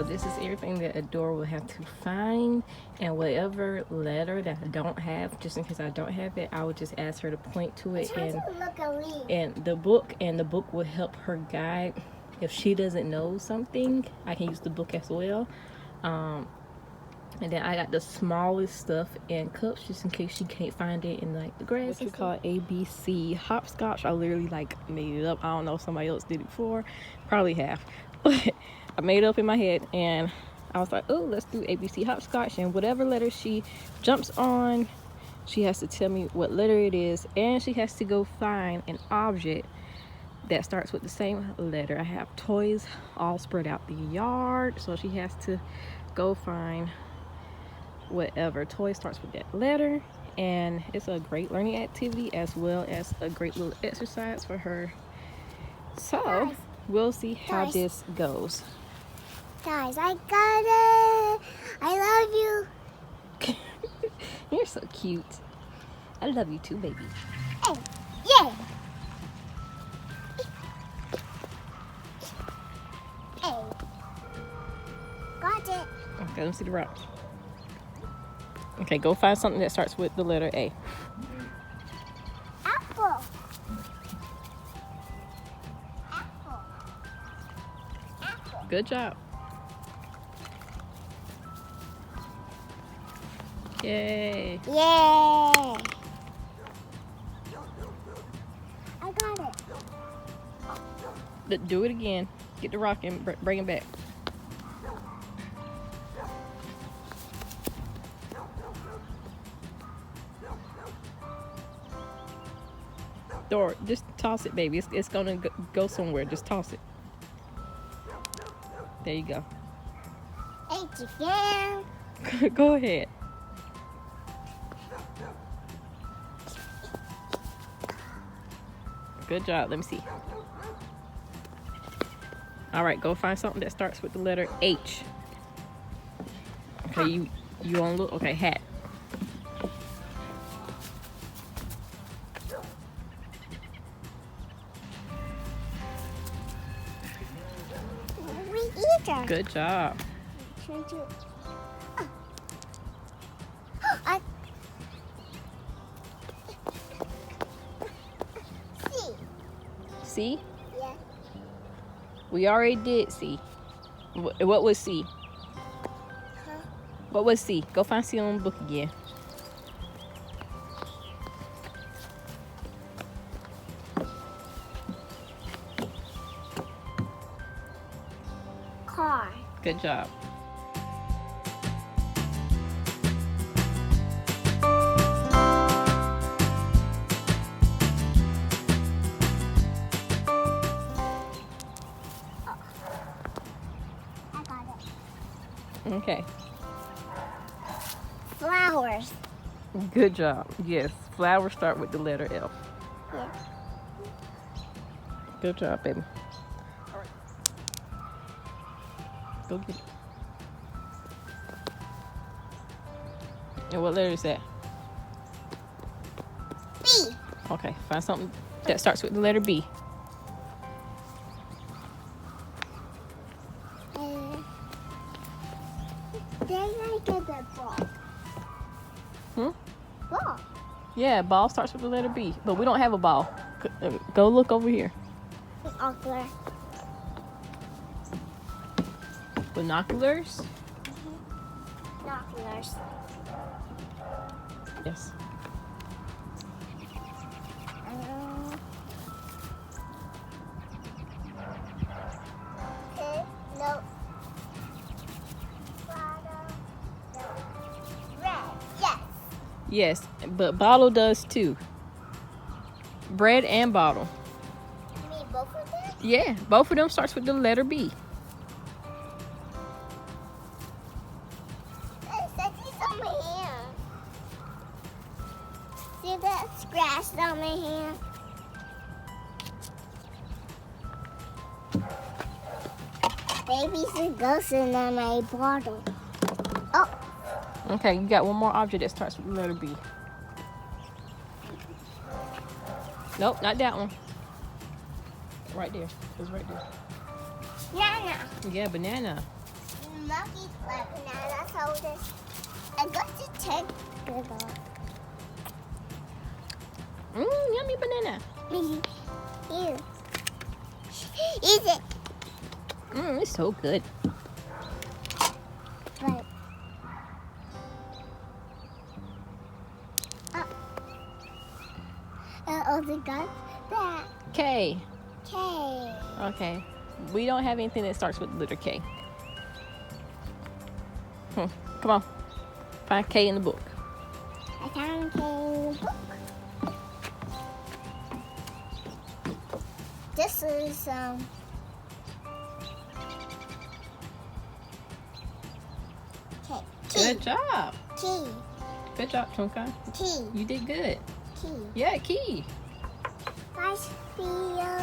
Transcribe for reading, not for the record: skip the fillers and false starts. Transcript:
this is everything that Adora will have to find, and whatever letter that I don't have, just in case I don't have it, I would just ask her to point to it and the book will help her guide. If she doesn't know something, I can use the book as well. And then I got the smallest stuff in cups just in case she can't find it in like the grass. What you call ABC Hopscotch. I literally like made it up. I don't know if somebody else did it before. Probably have. But I made it up in my head and I was like, oh, let's do ABC Hopscotch. And whatever letter she jumps on, she has to tell me what letter it is. And she has to go find an object that starts with the same letter. I have toys all spread out the yard. So she has to go find whatever toy starts with that letter, and it's a great learning activity as well as a great little exercise for her. So guys, we'll see how this goes. Guys, I got it. I love you. You're so cute. I love you too, baby. Hey, yeah. Hey. Got it. Okay, let me see the rocks. Okay, go find something that starts with the letter A. Apple. Apple. Apple. Good job. Yay. Yay. I got it. Do it again. Get the rock and bring it back. Or just toss it, baby. It's gonna go somewhere. Just toss it. There you go. H again. Go ahead. Good job. Let me see. All right, go find something that starts with the letter H. Okay, you on look. Okay, hat. Good job. C? Yeah. We already did C. What was C? Huh? What was C? Go find C on the book again. Car. Good job. I got it. Okay. Flowers. Good job. Yes, flowers start with the letter F. Yeah. Good job, baby. All right. Go get it. And what letter is that? B. Okay, find something that starts with the letter B. Then I get the ball. Ball. Yeah, ball starts with the letter B, but we don't have a ball. Go look over here. Binocular. Binoculars? Binoculars. Yes. Okay, no. Red, yes. Yes, but bottle does too. Bread and bottle. You mean both of them? Yeah, both of them starts with the letter B. That's on my hand. See that scratch on my hand? Baby's a ghost in my bottle. Oh. Okay, you got one more object that starts with the letter B. Nope, not that one. Right there. It's right there. Banana. Yeah, banana. monkey's like banana soda. I got to take it off. Yummy banana. Here. Eat it. It's so good. But also got that. K. K. Okay. We don't have anything that starts with the letter K. Come on. Find K in the book. I found K in the book. This is K. Good job. Key. Good job, Chunka. Key. You did good. Key. Yeah, key. Nice video.